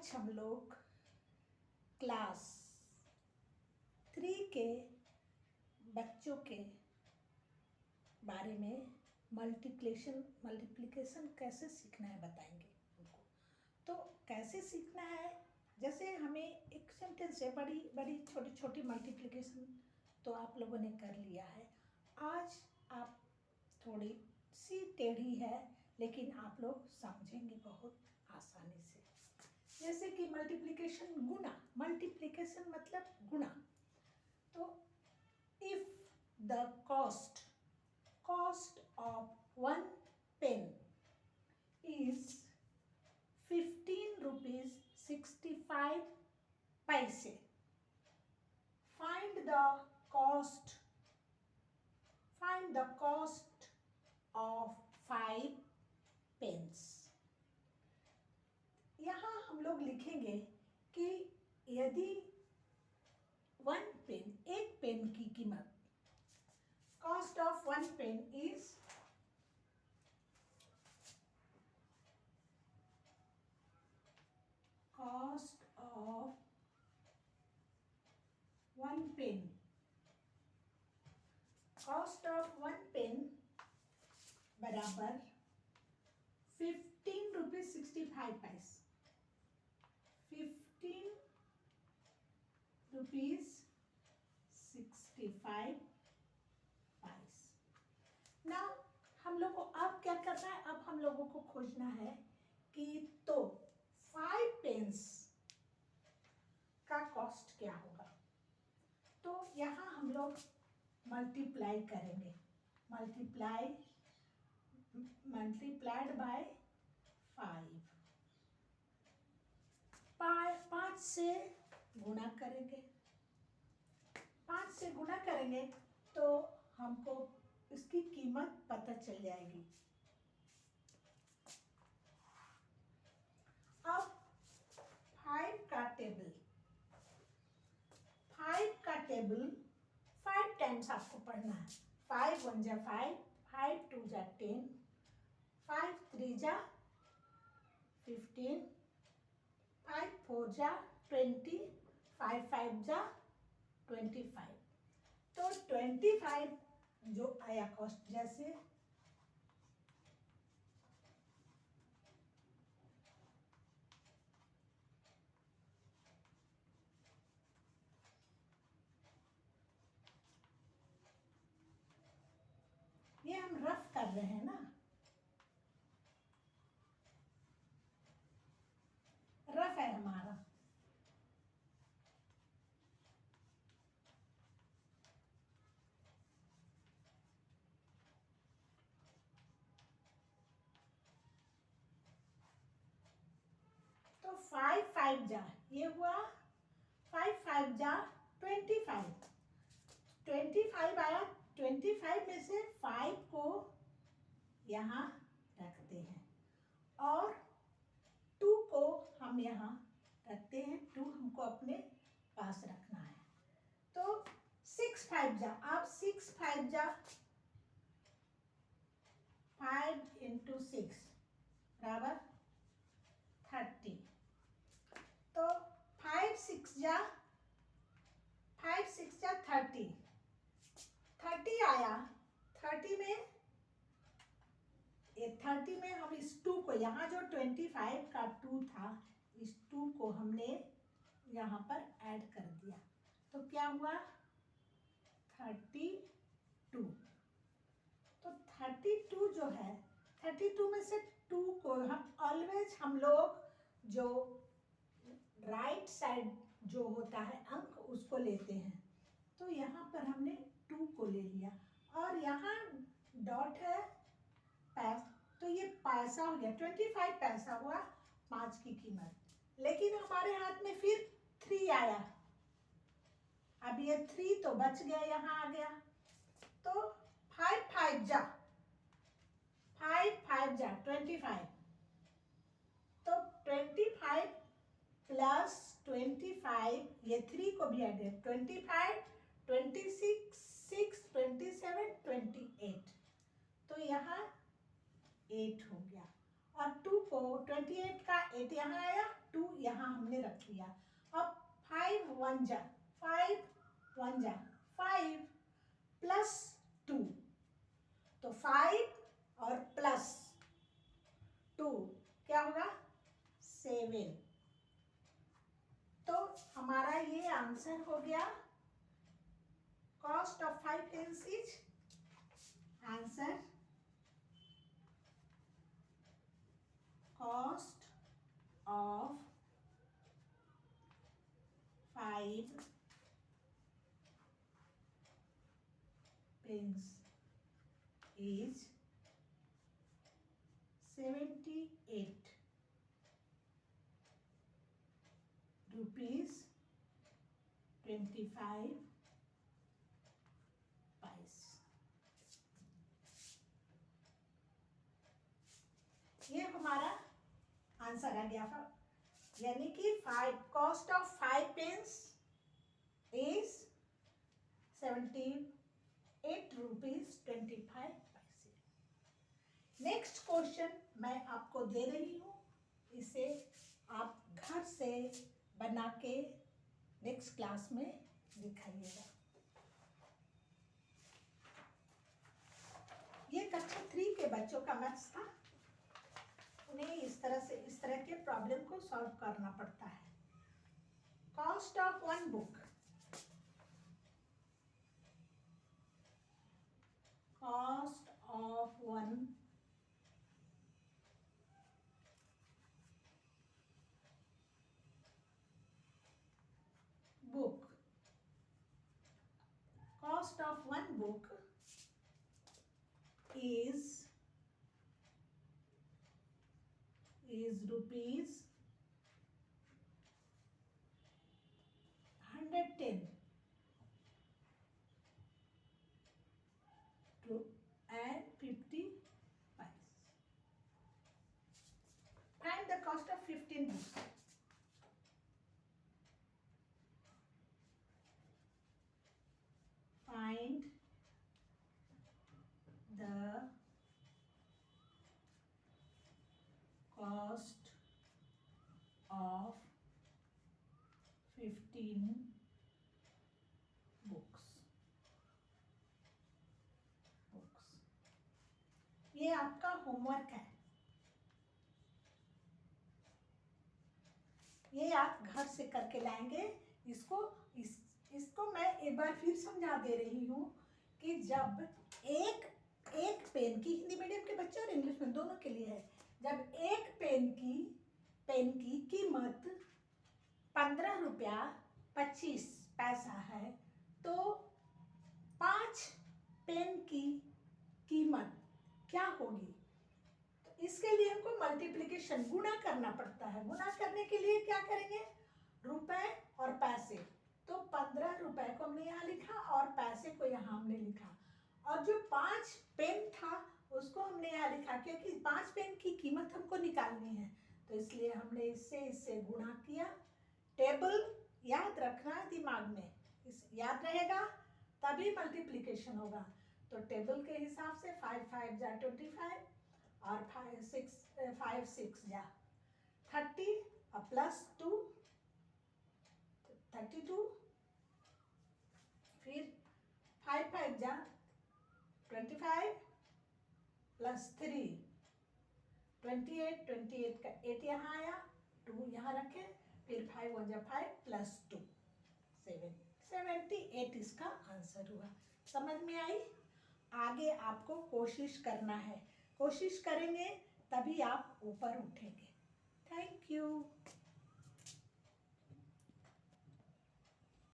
आज हम लोग क्लास 3 के बच्चों के बारे में मल्टीप्लिकेशन कैसे सीखना है बताएंगे उनको। तो कैसे सीखना है, जैसे हमें एक सेंटेंस है, बड़ी बड़ी छोटी छोटी मल्टीप्लिकेशन तो आप लोगों ने कर लिया है। आज आप थोड़ी सी टेढ़ी है लेकिन आप लोग समझेंगे बहुत आसानी से। जैसे कि मल्टीप्लिकेशन, गुना। मल्टीप्लिकेशन मतलब गुना। तो if the cost of 1 pen is 15 rupees 65 paise, find the cost of 5 pens। यहाँ हम लोग लिखेंगे कि यदि 1 पेन, एक पेन की कीमत, cost of 1 pen is cost of 1 pen, cost of 1 pen बराबर 15 रुपीज 65 पैस, 15 रुपीज 65 पैस। ना हम लोग को अब क्या करना है, अब हम लोगों को खोजना है कि तो 5 पेन्स का कॉस्ट क्या होगा। तो यहाँ हम लोग मल्टीप्लाई करेंगे, मल्टीप्लाइड बाय 5, 5 से गुणा करेंगे, 5 से गुणा करेंगे तो हमको इसकी कीमत पता चल जाएगी। अब 5 का टेबल 5 टाइम्स आपको पढ़ना है। 5 1 जा 5, 5 2 जा 10, 5 3 जा 15, 5 4 जा 20, 5 5 जा 25। तो 25 जो आया कॉस्ट, जैसे ये हम रफ कर रहे हैं ना, रफ है हमारा। तो 5 5 जा, ये हुआ 5 5 जा 25, 25 आया। 25 में से 5 को यहाँ रखते हैं और 2 को हम यहाँ रखते हैं। 2 हमको अपने पास रखना है। तो 6 5 जा, आप 6 5 जा 5 इंटू 6 बराबर 30। तो 5 6 जा 30, 30 आया। 30 में हम इस 2 को, यहाँ जो 25 का 2 था, इस 2 को हमने यहाँ पर ऐड कर दिया। तो क्या हुआ 32। तो 32 जो है, 32 में से 2 को हम लोग जो राइट साइड जो होता है अंक उसको लेते हैं। तो यहाँ पर हमने 2 को ले लिया और यहाँ डॉट है तो ये पैसा हो गया, 25 पैसा हुआ 5 की कीमत। लेकिन हमारे हाथ में फिर 3 आया। अब ये 3 तो बच गया, यहाँ आ गया। तो 5 5 जा 25। तो 25 प्लस 25, ये 3 को भी ऐड है, 25 26 6 27 28। तो यहाँ 8 हो गया और 2 को 28 का 8 यहाँ आया, 2 यहाँ हमने रख लिया। अब 5 1 जा 5 1 जा 5 प्लस 2, तो 5 और प्लस 2 क्या होगा 7। तो हमारा ये आंसर हो गया। Cost of 5 pens is answer cost of 5 pence is 78 rupees 25 paise। ये हमारा आंसर आ गया। यानी कि 5 cost of 5 pens is 78 rupees 25 पैसे। नेक्स्ट क्वेश्चन मैं आपको दे रही हूँ, इसे आप घर से बना के नेक्स्ट क्लास में दिखाइएगा। ये कक्षा 3 के बच्चों का मैथ्स था। उन्हें इस तरह के प्रॉब्लम को सॉल्व करना पड़ता है। Cost of 1 book, cost of 1 book, cost of 1 book is rupees 110 and 50 paise। Find the cost of 15 books। Find the cost of 15 books। ये आपका होमवर्क है। ये आप घर से करके लाएंगे। इसको मैं एक बार फिर समझा दे रही हूँ कि जब एक पेन की, हिंदी मीडियम के बच्चे और इंग्लिश में दोनों के लिए है, जब एक पेन की कीमत 15 रुपया 25 पैसा है, तो 5 पेन की कीमत क्या होगी? तो इसके लिए हमको मल्टीप्लिकेशन, गुणा करना पड़ता है। गुणा करने के लिए क्या करेंगे? रुपए और पैसे। तो 15 रुपए को हमने यहाँ लिखा और पैसे को यहाँ हमने लिखा, और जो 5 पेन था उसको हमने यहाँ लिखा, क्योंकि 5 पेन की कीमत हमको निकालनी है। तो इसलिए हमने इससे गुणा किया। टेबल याद रखना दिमाग में, याद रहेगा तभी मल्टीप्लिकेशन होगा। तो टेबल के हिसाब से 5 5 जा 25 और 5 6 जा 30 और प्लस 2 32, फिर 5 5 जा 25 प्लस 3 28 का 8 यहाँ आया, 2 यहाँ रखे, फिर 5 1 जा 5 प्लस 2 7, 78 इसका आंसर हुआ। समझ में आई? आगे आपको कोशिश करना है, कोशिश करेंगे तभी आप ऊपर उठेंगे। Thank you.